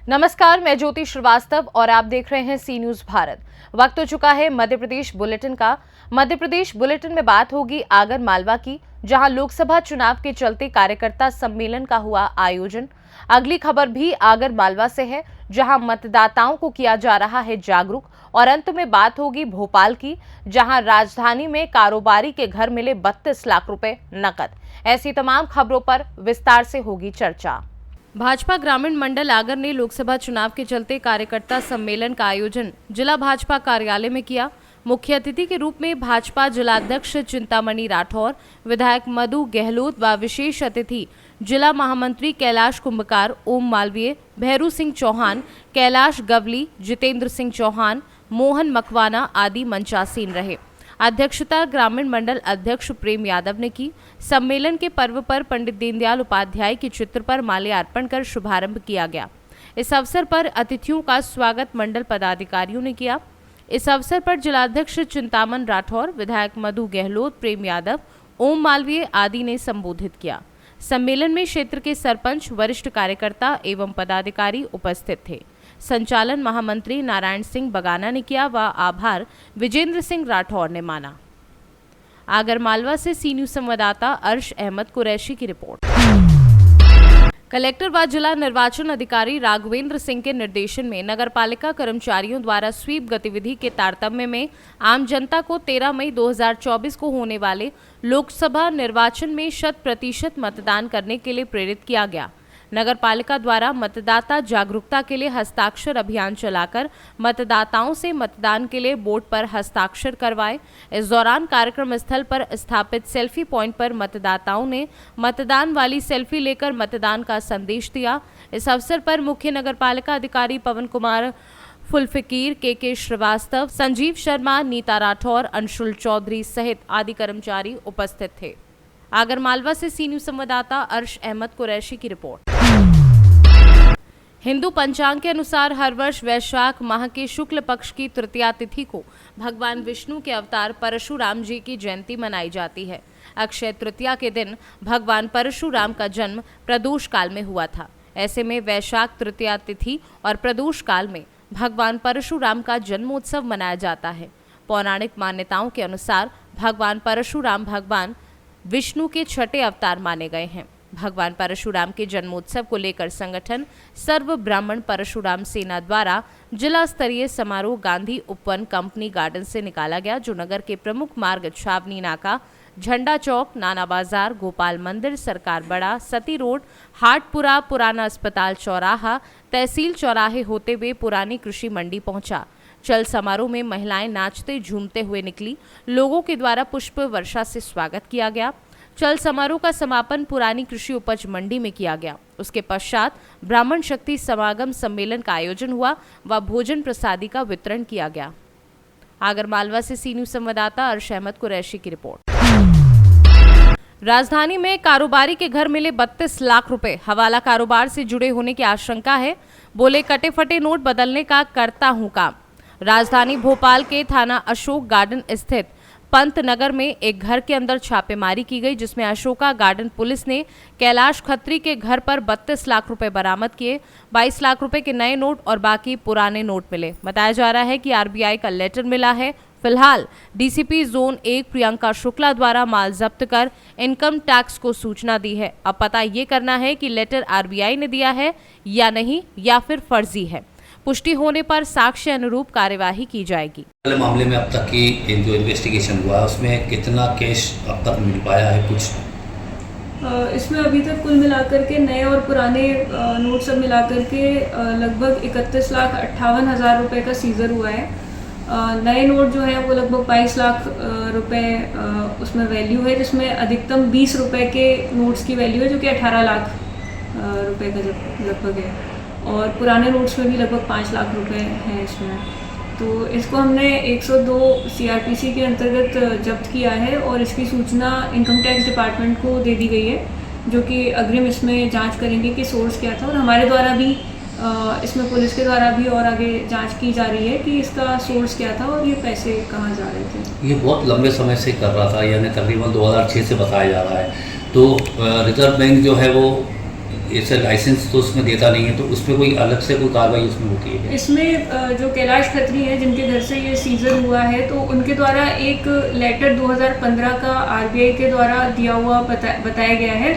नमस्कार, मैं ज्योति श्रीवास्तव और आप देख रहे हैं सी न्यूज भारत। वक्त हो चुका है मध्य प्रदेश बुलेटिन का। मध्य प्रदेश बुलेटिन में बात होगी आगर मालवा की, जहां लोकसभा चुनाव के चलते कार्यकर्ता सम्मेलन का हुआ आयोजन। अगली खबर भी आगर मालवा से है, जहां मतदाताओं को किया जा रहा है जागरूक। और अंत में बात होगी भोपाल की, जहां राजधानी में कारोबारी के घर मिले 32 लाख रुपए नकद। ऐसी तमाम खबरों पर विस्तार से होगी चर्चा। भाजपा ग्रामीण मंडल आगर ने लोकसभा चुनाव के चलते कार्यकर्ता सम्मेलन का आयोजन जिला भाजपा कार्यालय में किया। मुख्य अतिथि के रूप में भाजपा जिलाध्यक्ष चिंतामणि राठौर, विधायक मधु गहलोत व विशेष अतिथि जिला महामंत्री कैलाश कुंभकार, ओम मालवीय, भैरू सिंह चौहान, कैलाश गवली, जितेंद्र सिंह चौहान, मोहन मकवाना आदि मंचासीन रहे। अध्यक्षता ग्रामीण मंडल अध्यक्ष प्रेम यादव ने की। सम्मेलन के पर्व पर पंडित दीनदयाल उपाध्याय के चित्र पर माल्यार्पण कर शुभारंभ किया गया। इस अवसर पर अतिथियों का स्वागत मंडल पदाधिकारियों ने किया। इस अवसर पर जिलाध्यक्ष चिंतामन राठौर, विधायक मधु गहलोत, प्रेम यादव, ओम मालवीय आदि ने संबोधित किया। सम्मेलन में क्षेत्र के सरपंच, वरिष्ठ कार्यकर्ता एवं पदाधिकारी उपस्थित थे। संचालन महामंत्री नारायण सिंह बगाना ने किया व आभार विजेंद्र सिंह राठौर ने माना। आगर मालवा से सी न्यूज संवाददाता अर्श अहमद कुरैशी की रिपोर्ट। कलेक्टर व जिला निर्वाचन अधिकारी राघवेंद्र सिंह के निर्देशन में नगरपालिका कर्मचारियों द्वारा स्वीप गतिविधि के तारतम्य में आम जनता को 13 मई 2024 को होने वाले लोकसभा निर्वाचन में 100% मतदान करने के लिए प्रेरित किया गया। नगरपालिका द्वारा मतदाता जागरूकता के लिए हस्ताक्षर अभियान चलाकर मतदाताओं से मतदान के लिए बोर्ड पर हस्ताक्षर करवाए। इस दौरान कार्यक्रम स्थल पर स्थापित सेल्फी पॉइंट पर मतदाताओं ने मतदान वाली सेल्फी लेकर मतदान का संदेश दिया। इस अवसर पर मुख्य नगरपालिका अधिकारी पवन कुमार फुलफकीर, के श्रीवास्तव, संजीव शर्मा, नीता राठौर, अंशुल चौधरी सहित आदि कर्मचारी उपस्थित थे। आगर मालवा से सी न्यूज संवाददाता अर्श अहमद कुरैशी की रिपोर्ट। हिंदू पंचांग के अनुसार हर वर्ष वैशाख माह के शुक्ल पक्ष की तृतीया तिथि को भगवान विष्णु के अवतार परशुराम जी की जयंती मनाई जाती है। अक्षय तृतीया के दिन भगवान परशुराम का जन्म प्रदोष काल में हुआ था। ऐसे में वैशाख तृतीया तिथि और प्रदोष काल में भगवान परशुराम का जन्मोत्सव मनाया जाता है। पौराणिक मान्यताओं के अनुसार भगवान परशुराम भगवान विष्णु के छठे अवतार माने गए हैं। भगवान परशुराम के जन्मोत्सव को लेकर संगठन सर्व ब्राह्मण परशुराम सेना द्वारा जिला स्तरीय समारोह गांधी उपवन कंपनी गार्डन से निकाला गया, जो नगर के प्रमुख मार्ग छावनी नाका, झंडा चौक, नाना बाजार, गोपाल मंदिर, सरकार बड़ा, सती रोड, हाटपुरा, पुराना अस्पताल चौराहा, तहसील चौराहे होते हुए पुरानी कृषि मंडी पहुंचा। चल समारोह में महिलाएं नाचते झूमते हुए निकली। लोगों के द्वारा पुष्प वर्षा से स्वागत किया गया। चल समारोह का समापन पुरानी कृषि उपज मंडी में किया गया। उसके पश्चात ब्राह्मण शक्ति समागम सम्मेलन का आयोजन हुआ व भोजन प्रसादी का वितरण किया गया। आगर मालवा से सी न्यूज संवाददाता अर्श अहमद कुरैशी की रिपोर्ट। राजधानी में कारोबारी के घर मिले 32 लाख रुपए। हवाला कारोबार से जुड़े होने की आशंका है। बोले, कटे फटे नोट बदलने का करता हूं काम। राजधानी भोपाल के थाना अशोक गार्डन स्थित पंत नगर में एक घर के अंदर छापेमारी की गई, जिसमें अशोका गार्डन पुलिस ने कैलाश खत्री के घर पर 32 लाख रुपए बरामद किए। 22 लाख रुपए के नए नोट और बाकी पुराने नोट मिले। बताया जा रहा है कि आरबीआई का लेटर मिला है। फिलहाल डीसीपी जोन 1 प्रियंका शुक्ला द्वारा माल जब्त कर इनकम टैक्स को सूचना दी है। अब पता ये करना है कि लेटर आरबीआई ने दिया है या नहीं, या फिर फर्जी है। पुष्टि होने पर साक्ष्य अनुरूप कार्यवाही की जाएगी। मामले में अब तक की जो इन्वेस्टिगेशन हुआ है उसमें कितना कैश अब तक मिल पाया है? कुछ इसमें अभी तक कुल मिलाकर के नए और पुराने नोट सब मिलाकर के लगभग 31,58,000 रुपए का सीजर हुआ है। नए नोट जो है वो लगभग 22 लाख रुपए उसमें वैल्यू है, जिसमें अधिकतम 20 रुपए के नोट्स की वैल्यू है, जो कि 18 लाख रुपए का लगभग है। और पुराने नोट्स में भी लगभग 5 लाख रुपए हैं इसमें। तो इसको हमने 102 सीआरपीसी के अंतर्गत जब्त किया है और इसकी सूचना इनकम टैक्स डिपार्टमेंट को दे दी गई है, जो कि अग्रिम इसमें जांच करेंगे कि सोर्स क्या था। और हमारे द्वारा भी इसमें पुलिस के द्वारा भी और आगे जांच की जा रही है कि इसका सोर्स क्या था और ये पैसे कहाँ जा रहे थे। ये बहुत लंबे समय से कर रहा था, यानी तकरीबन 2006 से बताया जा रहा है। तो रिजर्व बैंक जो है वो ऐसे लाइसेंस तो उसमें देता नहीं है, तो उसमें कोई अलग से कोई कार्रवाई उसमें होती है क्या? इसमें जो कैलाश खत्री हैं जिनके घर से ये सीजर हुआ है, तो उनके द्वारा एक लेटर 2015 का आरबीआई के द्वारा दिया हुआ बताया गया है,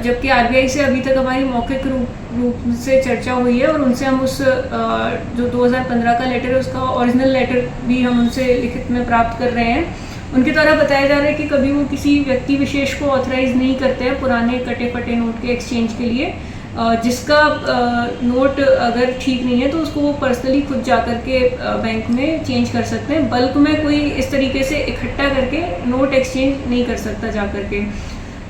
जबकि आरबीआई से अभी तक हमारी मौखिक रूप से चर्चा हुई है और उनसे हम उस जो 2015 का लेटर है उसका ओरिजिनल लेटर भी हम उनसे लिखित में प्राप्त कर रहे हैं। उनके द्वारा बताया जा रहा है कि कभी वो किसी व्यक्ति विशेष को ऑथराइज नहीं करते हैं पुराने कटे फटे नोट के एक्सचेंज के लिए। जिसका नोट अगर ठीक नहीं है तो उसको वो पर्सनली खुद जा करके बैंक में चेंज कर सकते हैं। बल्क में कोई इस तरीके से इकट्ठा करके नोट एक्सचेंज नहीं कर सकता जा करके।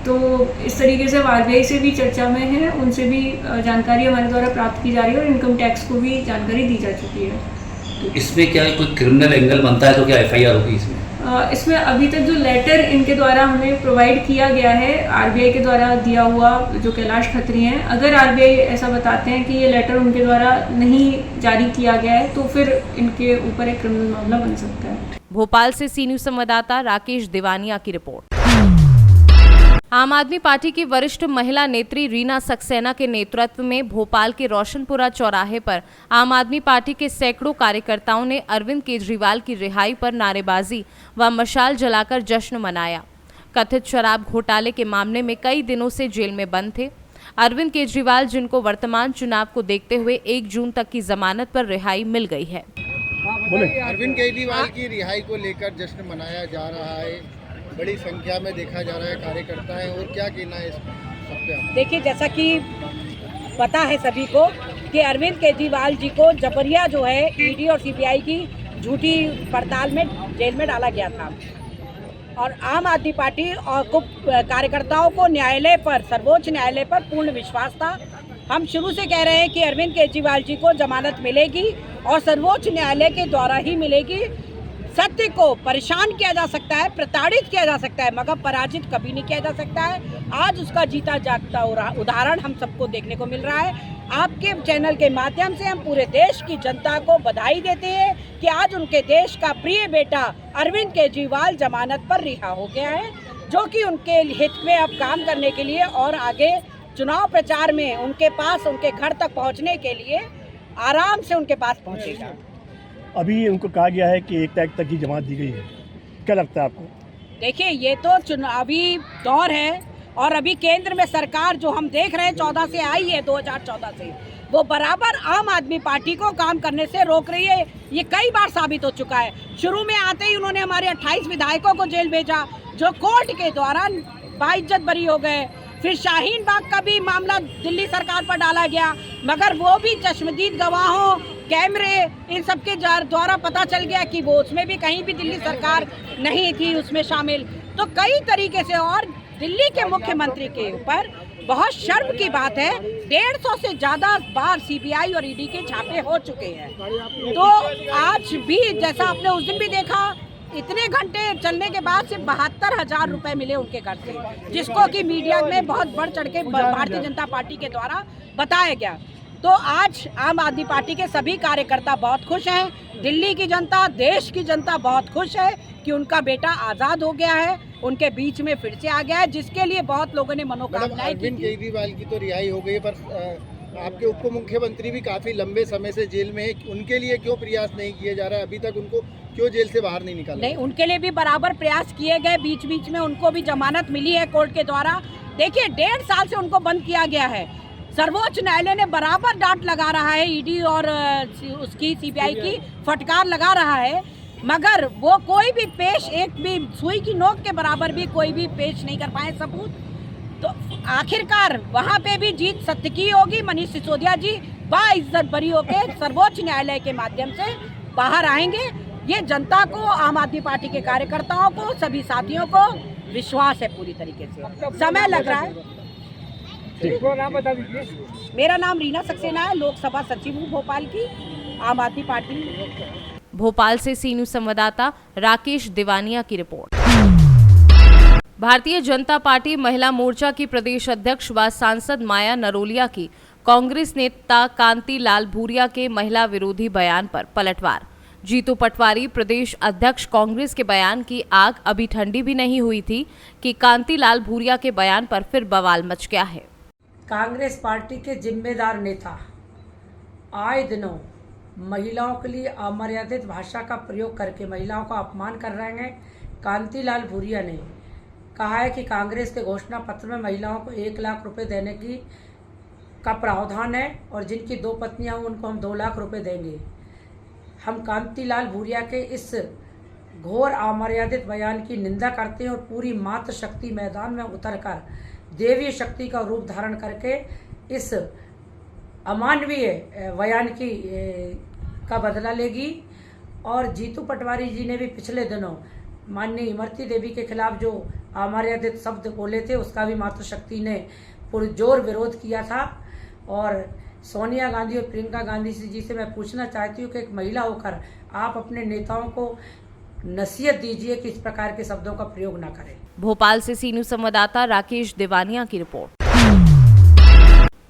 तो इस तरीके से आरबीआई से भी चर्चा में है, उनसे भी जानकारी हमारे द्वारा प्राप्त की जा रही है और इनकम टैक्स को भी जानकारी दी जा चुकी है। तो इसमें क्या कोई क्रिमिनल एंगल बनता है तो क्या एफआईआर होगी इसमें? इसमें अभी तक जो लेटर इनके द्वारा हमें प्रोवाइड किया गया है आरबीआई के द्वारा दिया हुआ, जो कैलाश खत्री हैं, अगर आरबीआई ऐसा बताते हैं कि ये लेटर उनके द्वारा नहीं जारी किया गया है तो फिर इनके ऊपर एक क्रिमिनल मामला बन सकता है। भोपाल से सी न्यूज संवाददाता राकेश दिवानिया की रिपोर्ट। आम आदमी पार्टी की वरिष्ठ महिला नेत्री रीना सक्सेना के नेतृत्व में भोपाल के रोशनपुरा चौराहे पर आम आदमी पार्टी के सैकड़ों कार्यकर्ताओं ने अरविंद केजरीवाल की रिहाई पर नारेबाजी व मशाल जलाकर जश्न मनाया। कथित शराब घोटाले के मामले में कई दिनों से जेल में बंद थे अरविंद केजरीवाल, जिनको वर्तमान चुनाव को देखते हुए 1 जून तक की जमानत पर रिहाई मिल गई है। अरविंद केजरीवाल की रिहाई को लेकर जश्न मनाया जा रहा है, बड़ी संख्या में देखा जा रहा है कार्यकर्ता है, और क्या कहना है इस सब पे? देखिए, जैसा कि पता है सभी को कि अरविंद केजरीवाल जी को जबरिया जो है ईडी और सीबीआई की झूठी पड़ताल में जेल में डाला गया था और आम आदमी पार्टी और कार्यकर्ताओं को न्यायालय पर, सर्वोच्च न्यायालय पर पूर्ण विश्वास था। हम शुरू से कह रहे हैं कि अरविंद केजरीवाल जी को जमानत मिलेगी और सर्वोच्च न्यायालय के द्वारा ही मिलेगी। सत्य को परेशान किया जा सकता है, प्रताड़ित किया जा सकता है, मगर पराजित कभी नहीं किया जा सकता है। आज उसका जीता जागता उदाहरण हम सबको देखने को मिल रहा है। आपके चैनल के माध्यम से हम पूरे देश की जनता को बधाई देते हैं कि आज उनके देश का प्रिय बेटा अरविंद केजरीवाल जमानत पर रिहा हो गया है, जो कि उनके हित में अब काम करने के लिए और आगे चुनाव प्रचार में उनके पास, उनके घर तक पहुँचने के लिए आराम से उनके पास पहुँचेगा। अभी उनको कहा गया है कि 1 तारीख तक की जमानत दी गई है, क्या लगता है आपको? देखिए, ये तो चुनावी दौर है और अभी केंद्र में सरकार जो हम देख रहे हैं 14 से आई है, 2014 से, वो बराबर आम आदमी पार्टी को काम करने से रोक रही है। ये कई बार साबित हो चुका है। शुरू में आते ही उन्होंने हमारे 28 विधायकों को जेल भेजा, जो कोर्ट के द्वारा बाइज्जत बरी हो गए। फिर शाहीन बाग का भी मामला दिल्ली सरकार पर डाला गया, मगर वो भी चश्मदीद गवाहों, कैमरे, इन सब के द्वारा पता चल गया कि वो उसमें भी कहीं भी दिल्ली सरकार नहीं थी उसमें शामिल। तो कई तरीके से, और दिल्ली के मुख्यमंत्री के ऊपर बहुत शर्म की बात है, 150 से ज़्यादा बार सीबीआई और ईडी के छापे हो चुके हैं। तो आज भी, जैसा आपने उस दिन भी देखा, इतने घंटे चलने के बाद सिर्फ 72,000 रुपए मिले उनके घर से, जिसको कि मीडिया में बहुत बढ़ चढ़ के भारतीय जनता पार्टी के द्वारा बताया गया। तो आज आम आदमी पार्टी के सभी कार्यकर्ता बहुत खुश हैं। दिल्ली की जनता, देश की जनता बहुत खुश है कि उनका बेटा आज़ाद हो गया है, उनके बीच में फिर से आ गया है, जिसके लिए बहुत लोगों ने मनोकामनाएं की। अरविंद केजरीवाल की तो रिहाई हो गई, पर आपके उप मुख्यमंत्री भी काफी लंबे समय से जेल में है, उनके लिए क्यों प्रयास नहीं किया जा रहा है? अभी तक उनको क्यों जेल से बाहर नहीं निकाला? नहीं, उनके लिए भी बराबर प्रयास किए गए, बीच बीच में उनको भी जमानत मिली है कोर्ट के द्वारा। देखिए, 1.5 साल से उनको बंद किया गया है। सर्वोच्च न्यायालय ने बराबर डांट लगा रहा है, ईडी और उसकी सीबीआई की फटकार लगा रहा है, मगर वो कोई भी पेश, एक भी सुई की नोक के बराबर भी कोई भी पेश नहीं कर पाए सबूत। तो आखिरकार वहाँ पे भी जीत सत्य की होगी। मनीष सिसोदिया जी बाइज्जत बरी होकर सर्वोच्च न्यायालय के माध्यम से बाहर आएंगे। ये जनता को, आम आदमी पार्टी के कार्यकर्ताओं को, सभी साथियों को विश्वास है पूरी तरीके से। समय लग रहा है। नाम बता दीजिए। मेरा नाम रीना सक्सेना है, लोकसभा सचिव हूँ भोपाल की, आम आदमी पार्टी। भोपाल से सी न्यूज संवाददाता राकेश दिवानिया की रिपोर्ट। भारतीय जनता पार्टी महिला मोर्चा की प्रदेश अध्यक्ष व सांसद माया नरोलिया की कांग्रेस नेता कांति लाल भूरिया के महिला विरोधी बयान पर पलटवार। जीतू पटवारी प्रदेश अध्यक्ष कांग्रेस के बयान की आग अभी ठंडी भी नहीं हुई थी कि कांति लाल भूरिया के बयान पर फिर बवाल मच गया है। कांग्रेस पार्टी के जिम्मेदार नेता आए दिनों महिलाओं के लिए अमर्यादित भाषा का प्रयोग करके महिलाओं का अपमान कर रहे हैं। कांतिलाल भूरिया ने कहा है कि कांग्रेस के घोषणा पत्र में महिलाओं को 1 लाख रुपए देने का प्रावधान है और जिनकी 2 पत्नियां हों उनको हम 2 लाख रुपए देंगे। हम कांतिलाल भूरिया के इस घोर अमर्यादित बयान की निंदा करते हैं और पूरी मातृशक्ति मैदान में उतरकर देवीय शक्ति का रूप धारण करके इस अमानवीय बयान का बदला लेगी। और जीतू पटवारी जी ने भी पिछले दिनों माननीय इमरती देवी के खिलाफ जो अमर्यादित शब्द बोले थे उसका भी मातृशक्ति ने पुरजोर विरोध किया था। और सोनिया गांधी और प्रियंका गांधी जी से मैं पूछना चाहती हूँ कि एक महिला होकर आप अपने नेताओं को नसीहत दीजिए कि इस प्रकार के शब्दों का प्रयोग न करें। भोपाल से सी न्यूज़ संवाददाता राकेश देवानिया की रिपोर्ट।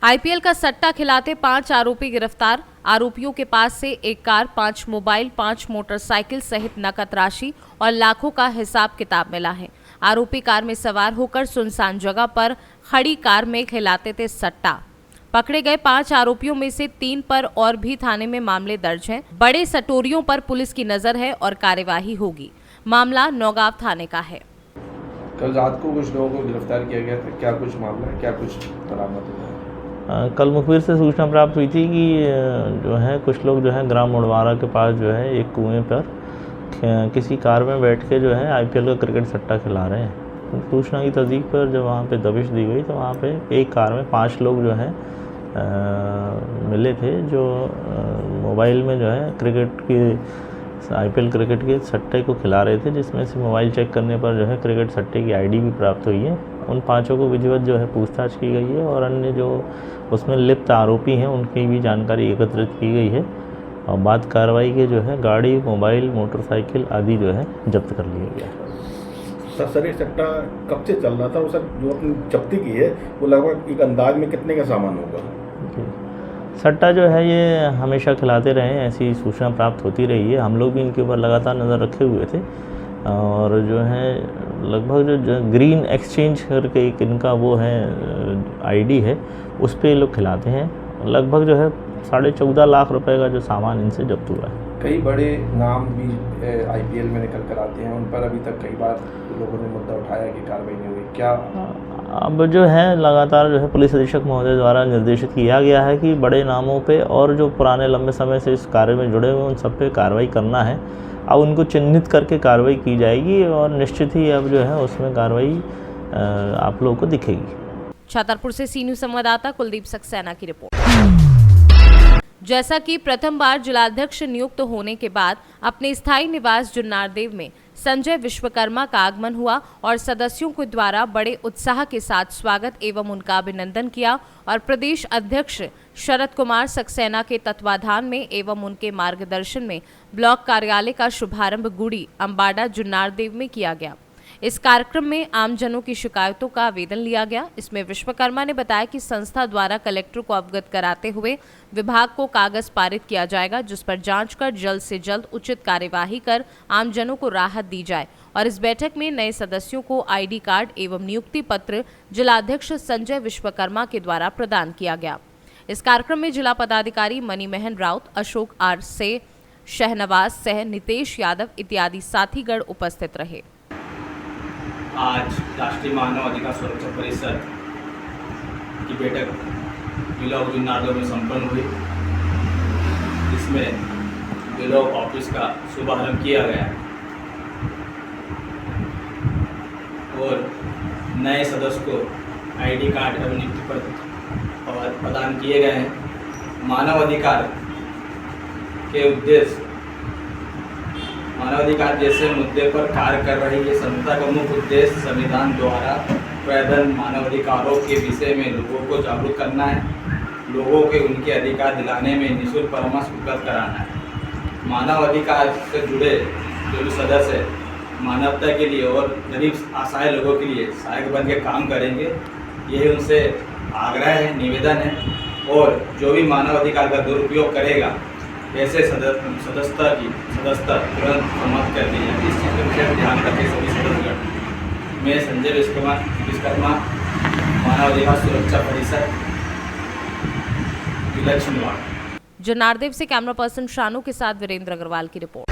आईपीएल का सट्टा खिलाते 5 आरोपी गिरफ्तार। आरोपियों के पास से 1 कार, 5 मोबाइल, 5 मोटरसाइकिल सहित नकद राशि और लाखों का हिसाब किताब मिला है। आरोपी कार में सवार होकर सुनसान जगह पर खड़ी कार में खिलाते थे सट्टा। पकड़े गए 5 आरोपियों में से 3 पर और भी थाने में मामले दर्ज हैं। बड़े सटोरियों पर पुलिस की नजर है और कार्यवाही होगी। मामला नौगांव थाने का है। कल रात को कुछ लोगों को गिरफ्तार किया गया था, क्या कुछ मामला है, क्या कुछ बरामद हुआ है? कल मुखबिर से सूचना प्राप्त हुई थी कि जो है कुछ लोग जो है ग्राम मुड़वारा के पास जो है एक कुएं पर किसी कार में बैठ के जो है आईपीएल का क्रिकेट सट्टा खिला रहे हैं। सूचना की तस्दीक पर जब वहाँ पे दबिश दी गई तो वहाँ पे एक कार में 5 लोग जो है मिले थे जो मोबाइल में जो है क्रिकेट की आईपीएल क्रिकेट के सट्टे को खिला रहे थे, जिसमें से मोबाइल चेक करने पर जो है क्रिकेट सट्टे की आईडी भी प्राप्त हुई है। उन 5 को विधिवत जो है पूछताछ की गई है और अन्य जो उसमें लिप्त आरोपी हैं उनकी भी जानकारी एकत्रित की गई है और बाद कार्रवाई के जो है गाड़ी, मोबाइल, मोटरसाइकिल आदि जो है जब्त कर लिया गया। सर ये सट्टा कब से चल रहा था और सर जो अपनी जब्ती की है वो लगभग एक अंदाज में कितने का सामान होगा? सट्टा जो है ये हमेशा खिलाते रहे, ऐसी सूचना प्राप्त होती रही है। हम लोग भी इनके ऊपर लगातार नज़र रखे हुए थे और जो है लगभग जो ग्रीन एक्सचेंज करके एक इनका वो है आईडी है, उस पर ये लोग खिलाते हैं। लगभग जो है 14.5 लाख रुपए का जो सामान इनसे जब्त हुआ है। कई बड़े नाम भी आईपीएल में निकल कर आते हैं, उन पर अभी तक कई बार लोगों ने मुद्दा उठाया कि कार्रवाई नहीं हुई, क्या अब जो है लगातार जो है पुलिस अधीक्षक महोदय द्वारा निर्देशित किया गया है कि बड़े नामों पे और जो पुराने लंबे समय से इस कार्य में जुड़े हुए उन सब पे कार्रवाई करना है। अब उनको चिन्हित करके कार्रवाई की जाएगी और निश्चित ही अब जो है उसमें कार्रवाई आप लोगों को दिखेगी। छतरपुर से सी न्यूज़ संवाददाता कुलदीप सक्सेना की रिपोर्ट। जैसा कि प्रथम बार जिलाध्यक्ष नियुक्त होने के बाद अपने स्थायी निवास जुन्नारदेव में संजय विश्वकर्मा का आगमन हुआ और सदस्यों के द्वारा बड़े उत्साह के साथ स्वागत एवं उनका अभिनंदन किया और प्रदेश अध्यक्ष शरद कुमार सक्सेना के तत्वाधान में एवं उनके मार्गदर्शन में ब्लॉक कार्यालय का शुभारंभ गुड़ी अम्बाडा जुन्नारदेव में किया गया। इस कार्यक्रम में आमजनों की शिकायतों का आवेदन लिया गया। इसमें विश्वकर्मा ने बताया कि संस्था द्वारा कलेक्टर को अवगत कराते हुए विभाग को कागज पारित किया जाएगा, जिस पर जांच कर जल्द से जल्द उचित कार्यवाही कर आमजनों को राहत दी जाए। और इस बैठक में नए सदस्यों को आईडी कार्ड एवं नियुक्ति पत्र जिलाध्यक्ष संजय विश्वकर्मा के द्वारा प्रदान किया गया। इस कार्यक्रम में जिला पदाधिकारी मणिमोहन राउत, अशोक आर से, शहनवाज सह, नितेश यादव इत्यादि साथीगण उपस्थित रहे। आज राष्ट्रीय मानव अधिकार सुरक्षा परिषद की बैठक ब्लॉक जुन्नारदेव में संपन्न हुई, जिसमें ब्लॉक ऑफिस का शुभारंभ किया गया और नए सदस्य को आईडी कार्ड एवं नियुक्ति पत्र प्रदान किए गए हैं। मानव अधिकार के उद्देश्य मानवाधिकार जैसे मुद्दे पर कार्य कर रही है संस्था का मुख्य उद्देश्य संविधान द्वारा प्रदान मानवाधिकारों के विषय में लोगों को जागरूक करना है, लोगों के उनके अधिकार दिलाने में निःशुल्क परामर्श उपलब्ध कराना है। मानव अधिकार से जुड़े जो भी सदस्य है मानवता के लिए और गरीब असहाय लोगों के लिए सहायक बन के काम करेंगे, यही उनसे आग्रह है, निवेदन है। और जो भी मानव अधिकार का दुरुपयोग करेगा ऐसे सदस्यता तुरंत समाप्त कर दी जाए। इस चीज़ पर विशेष ध्यान रखें सभी सदस्यगण। मैं संजय विश्वकर्मा मानव अधिकार सुरक्षा परिषद विलक्षण वार्ता। जनारदेव से कैमरा पर्सन शानू के साथ वीरेंद्र अग्रवाल की रिपोर्ट।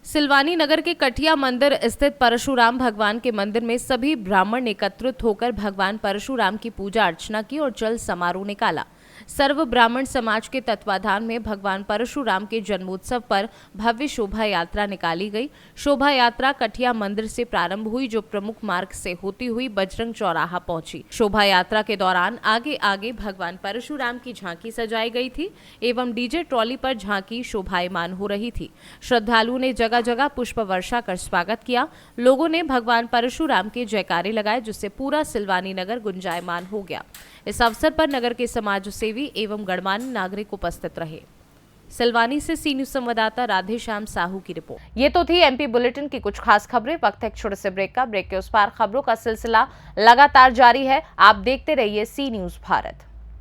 सिलवानी नगर के कठिया मंदिर स्थित परशुराम भगवान के मंदिर में सभी ब्राह्मण एकत्रित होकर भगवान परशुराम की पूजा अर्चना की और जल समारोह निकाला। सर्व ब्राह्मण समाज के तत्वाधान में भगवान परशुराम के जन्मोत्सव पर भव्य शोभा यात्रा निकाली गई। शोभा यात्रा कठिया मंदिर से प्रारंभ हुई, जो प्रमुख मार्ग से होती हुई बजरंग चौराहा पहुंची। शोभा यात्रा के दौरान आगे आगे भगवान परशुराम की झांकी सजाई गई थी एवं डीजे ट्रॉली पर झांकी शोभायमान हो रही थी। श्रद्धालुओं ने जगह जगह पुष्प वर्षा कर स्वागत किया। लोगों ने भगवान परशुराम के जयकारे लगाए, जिससे पूरा सिलवानी नगर गुंजायमान हो गया। इस अवसर पर नगर के समाज सेवी एवं गणमान्य नागरिक उपस्थित रहे। सिलवानी से सी न्यूज संवाददाता राधेश्याम साहू की रिपोर्ट। ये तो थी एमपी बुलेटिन की कुछ खास खबरें। वक्त है एक छोटे से ब्रेक का। ब्रेक के उस पार खबरों का सिलसिला लगातार जारी है। आप देखते रहिए सी न्यूज भारत।